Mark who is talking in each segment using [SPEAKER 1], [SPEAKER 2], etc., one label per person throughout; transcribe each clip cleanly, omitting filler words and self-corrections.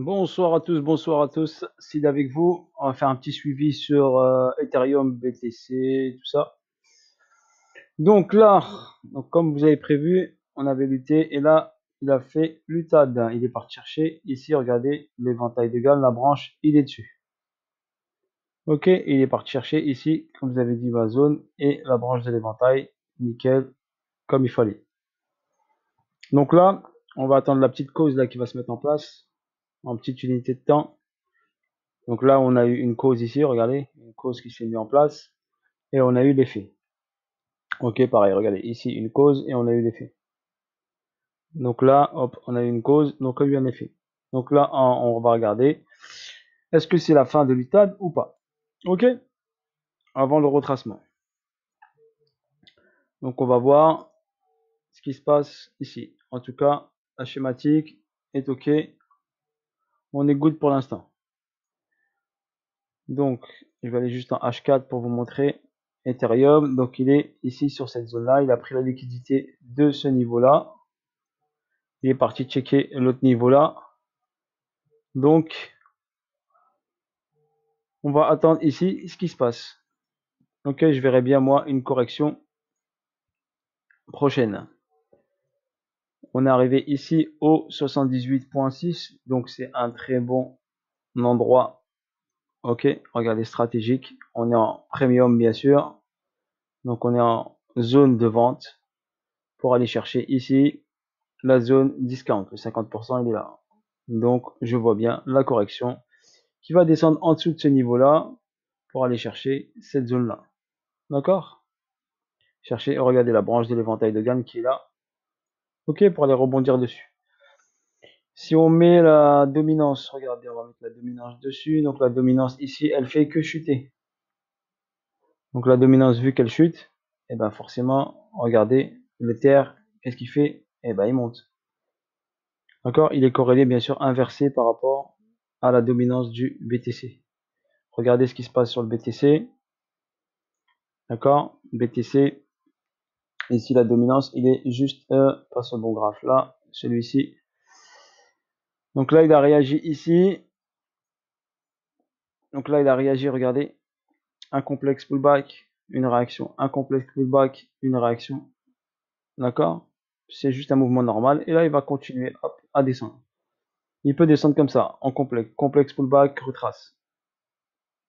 [SPEAKER 1] Bonsoir à tous, bonsoir à tous. Sid avec vous. On va faire un petit suivi sur Ethereum, BTC, tout ça. Donc là, comme vous avez prévu, on avait lutté et là, il a fait l'UTAD. Il est parti chercher. Ici, regardez l'éventail de Galles, la branche, il est dessus. Ok, il est parti chercher ici, comme vous avez dit, ma zone et la branche de l'éventail. Nickel, comme il fallait. Donc là, on va attendre la petite cause là qui va se mettre en place en petite unité de temps. Donc là, on a eu une cause ici, regardez, une cause qui s'est mise en place, et on a eu l'effet. Ok, pareil, regardez, ici une cause, et on a eu l'effet. Donc là, hop, on a eu une cause, donc on a eu un effet. Donc là, on va regarder, est-ce que c'est la fin de l'UTAD ou pas? Ok, avant le retracement. Donc on va voir ce qui se passe ici. En tout cas, la schématique est ok, on est good pour l'instant. Donc, je vais aller juste en H4 pour vous montrer Ethereum. Donc, il est ici sur cette zone-là. Il a pris la liquidité de ce niveau-là. Il est parti checker l'autre niveau-là. Donc, on va attendre ici ce qui se passe. Ok, je verrai bien moi une correction prochaine. On est arrivé ici au 78.6. Donc, c'est un très bon endroit. Ok, regardez, stratégique. On est en premium, bien sûr. Donc, on est en zone de vente pour aller chercher ici la zone discount, le 50% il est là. Donc je vois bien la correction qui va descendre en dessous de ce niveau-là pour aller chercher cette zone-là. D'accord? Chercher et regarder la branche de l'éventail de Gann qui est là. Ok, pour aller rebondir dessus. Si on met la dominance, regardez, on va mettre la dominance dessus. Donc la dominance ici, elle fait que chuter. Donc la dominance, vu qu'elle chute, et ben forcément, regardez, l'Ether, qu'est-ce qu'il fait? Et ben il monte. D'accord? Il est corrélé, bien sûr, inversé par rapport à la dominance du BTC. Regardez ce qui se passe sur le BTC. D'accord? BTC, ici la dominance, il est juste, pas ce bon graphe là, celui-ci. Donc là, il a réagi ici. Donc là, il a réagi, regardez, un complexe pullback, une réaction, un complexe pullback, une réaction. D'accord? C'est juste un mouvement normal. Et là, il va continuer hop, à descendre. Il peut descendre comme ça, en complexe pullback, retrace.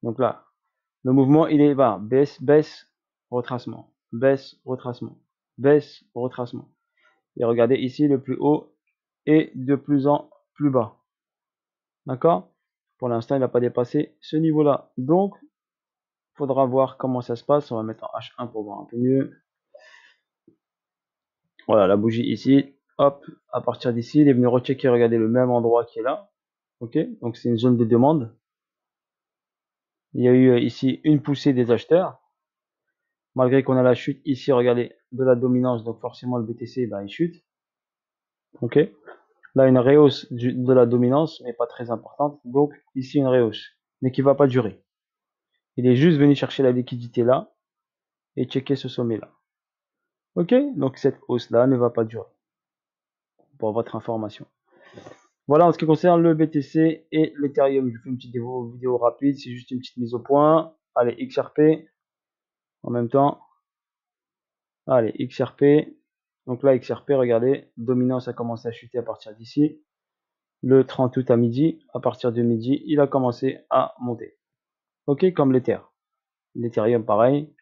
[SPEAKER 1] Donc là, le mouvement, il est va, baisse, baisse, retracement, baisse, retracement, baisse, retracement. Et regardez ici, le plus haut est de plus en plus bas. D'accord? Pour l'instant, il n'a pas dépassé ce niveau-là. Donc, il faudra voir comment ça se passe. On va mettre en H1 pour voir un peu mieux. Voilà, la bougie ici. Hop, à partir d'ici, il est venu rechecker, regardez le même endroit qui est là. Ok? Donc, c'est une zone de demande. Il y a eu ici une poussée des acheteurs. Malgré qu'on a la chute ici, regardez, de la dominance, donc forcément le BTC, ben, il chute. Ok, là une rehausse de la dominance, mais pas très importante. Donc ici une rehausse, mais qui va pas durer. Il est juste venu chercher la liquidité là et checker ce sommet là. Ok, donc cette hausse là ne va pas durer. Pour votre information. Voilà en ce qui concerne le BTC et l'Ethereum. Je vous fais une petite vidéo rapide, c'est juste une petite mise au point. Allez, XRP en même temps. Allez, XRP. Donc là, XRP, regardez, dominance a commencé à chuter à partir d'ici. Le 30 août à midi, à partir de midi, il a commencé à monter. Ok, comme l'Ether. L'Ethereum, pareil.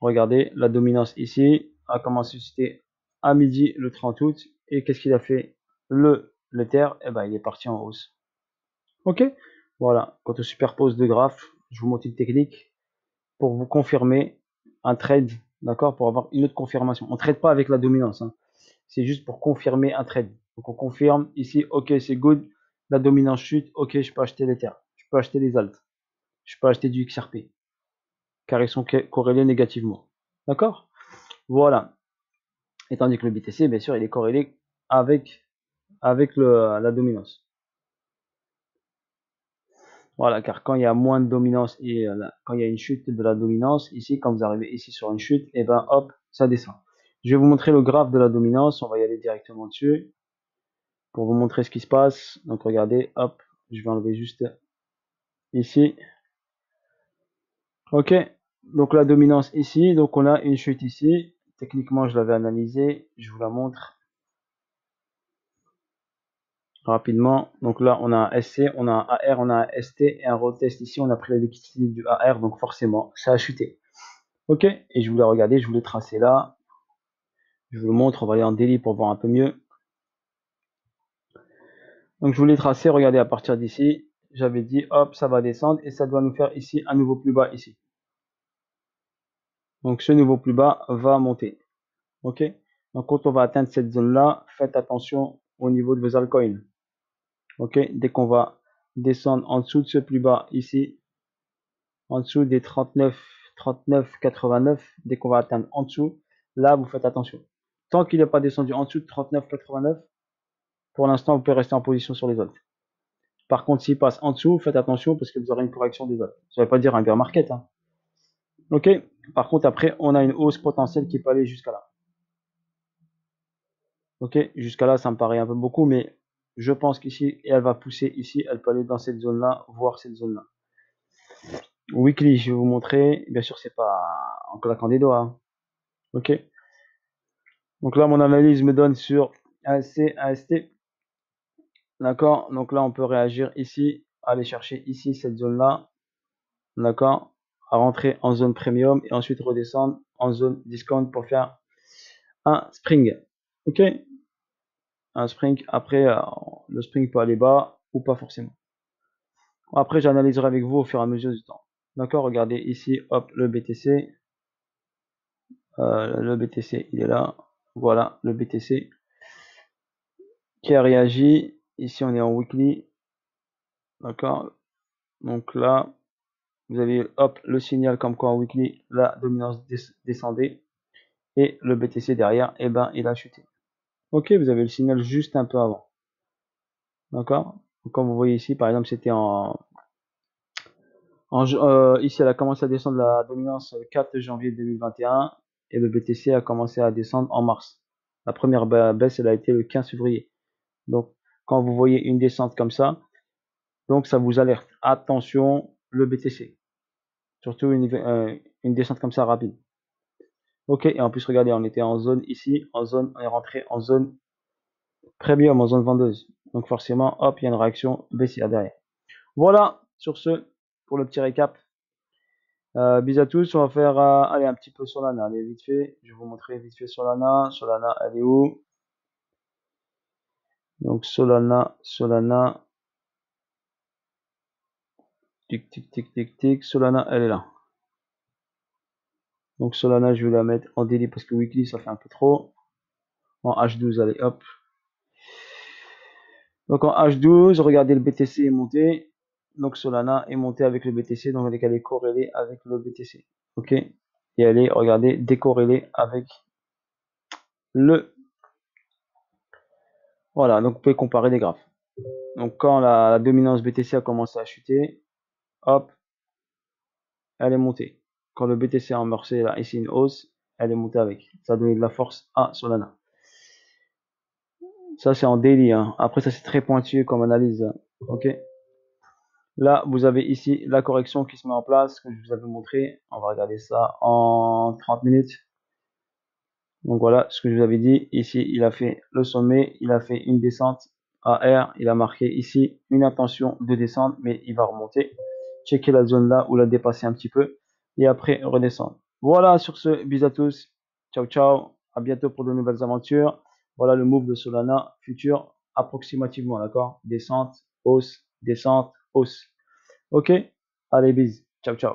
[SPEAKER 1] Regardez, la dominance ici a commencé à chuter à midi le 30 août. Et qu'est-ce qu'il a fait? L'Ether, eh ben, il est parti en hausse. Ok, voilà. Quand on superpose deux graphes, je vous montre une technique pour vous confirmer un trade, d'accord, pour avoir une autre confirmation. On ne trade pas avec la dominance, hein. C'est juste pour confirmer un trade. Donc on confirme ici, ok, c'est good, la dominance chute, ok, je peux acheter l'Ether, je peux acheter les alts, je peux acheter du XRP, car ils sont corrélés négativement. D'accord? Voilà. Et tandis que le BTC, bien sûr, il est corrélé avec la dominance. Voilà, car quand il y a moins de dominance et quand il y a une chute de la dominance, ici, quand vous arrivez ici sur une chute, et ben hop, ça descend. Je vais vous montrer le graphe de la dominance, on va y aller directement dessus. pour vous montrer ce qui se passe. Donc regardez, hop, je vais enlever juste ici. Ok, donc la dominance ici, donc on a une chute ici. Techniquement, je l'avais analysé, je vous la montre rapidement. Donc là, on a un SC, on a un AR, on a un ST et un retest ici. On a pris la liquidité du AR, donc forcément, ça a chuté. Ok, et je voulais regarder, je voulais tracer là. Je vous le montre, on va aller en daily pour voir un peu mieux. Donc je voulais tracer, regardez à partir d'ici, j'avais dit hop, ça va descendre et ça doit nous faire ici un nouveau plus bas ici. Donc ce nouveau plus bas va monter. Ok. Donc quand on va atteindre cette zone là, faites attention au niveau de vos altcoins. Ok. Dès qu'on va descendre en dessous de ce plus bas ici, en dessous des 39,89, dès qu'on va atteindre en dessous, là vous faites attention. Tant qu'il n'est pas descendu en dessous de 39,89, pour l'instant vous pouvez rester en position sur les autres. Par contre, s'il passe en dessous, faites attention parce que vous aurez une correction des autres. Ça ne veut pas dire un bear market. Hein. Ok. Par contre, après, on a une hausse potentielle qui peut aller jusqu'à là. Ok. Jusqu'à là, ça me paraît un peu beaucoup, mais je pense qu'ici, elle va pousser ici. Elle peut aller dans cette zone-là, voire cette zone-là. Weekly, je vais vous montrer. Bien sûr, c'est pas en claquant des doigts. Hein. Ok. Donc là, mon analyse me donne sur ASC, AST. D'accord. Donc là, on peut réagir ici, aller chercher ici cette zone-là. D'accord, à rentrer en zone premium et ensuite redescendre en zone discount pour faire un spring. Ok, un spring. Après, le spring peut aller bas ou pas forcément. Après, j'analyserai avec vous au fur et à mesure du temps. D'accord, regardez ici, hop, le BTC. Le BTC, il est là. Voilà, le BTC qui a réagi. Ici, on est en weekly. D'accord, donc là, vous avez hop, le signal comme quoi en weekly, la dominance descendait. Et le BTC derrière, eh ben, il a chuté. Ok, vous avez le signal juste un peu avant. D'accord. Comme vous voyez ici, par exemple, c'était ici, elle a commencé à descendre la dominance le 4 janvier 2021 et le BTC a commencé à descendre en mars. La première baisse, elle a été le 15 février. Donc, quand vous voyez une descente comme ça, donc ça vous alerte. Attention, le BTC. Surtout une descente comme ça rapide. Ok, et en plus, regardez, on était en zone ici, on est rentré en zone premium, en zone vendeuse. Donc forcément, hop, il y a une réaction baissière derrière. Voilà, sur ce, pour le petit récap. Bisous à tous, on va faire allez, un petit peu Solana, allez, vite fait. Je vais vous montrer vite fait Solana. Solana, elle est où? Donc Solana, tic, tic, tic, tic, tic. Solana, elle est là. Donc Solana, je vais la mettre en daily parce que weekly, ça fait un peu trop. En H12, allez, hop. Donc en H12, regardez, le BTC est monté. Donc Solana est monté avec le BTC, donc elle est corrélée avec le BTC. Ok. Et elle est, regardez, décorrélée avec le. Voilà, donc vous pouvez comparer les graphes. Donc quand la dominance BTC a commencé à chuter, hop, elle est montée. Quand le BTC a amorcé là, ici une hausse, elle est montée avec. Ça a donné de la force à Solana. Ça c'est en daily. Hein. Après ça c'est très pointu comme analyse. Ok. Là vous avez ici la correction qui se met en place que je vous avais montré. On va regarder ça en 30 minutes. Donc voilà ce que je vous avais dit. Ici il a fait le sommet, il a fait une descente AR, il a marqué ici une intention de descendre, mais il va remonter. Checker la zone là ou la dépasser un petit peu et après redescendre. Voilà, sur ce, bisous à tous. Ciao, ciao. À bientôt pour de nouvelles aventures. Voilà le move de Solana futur approximativement, d'accord? Descente, hausse, descente, hausse. Ok? Allez, bisous. Ciao, ciao.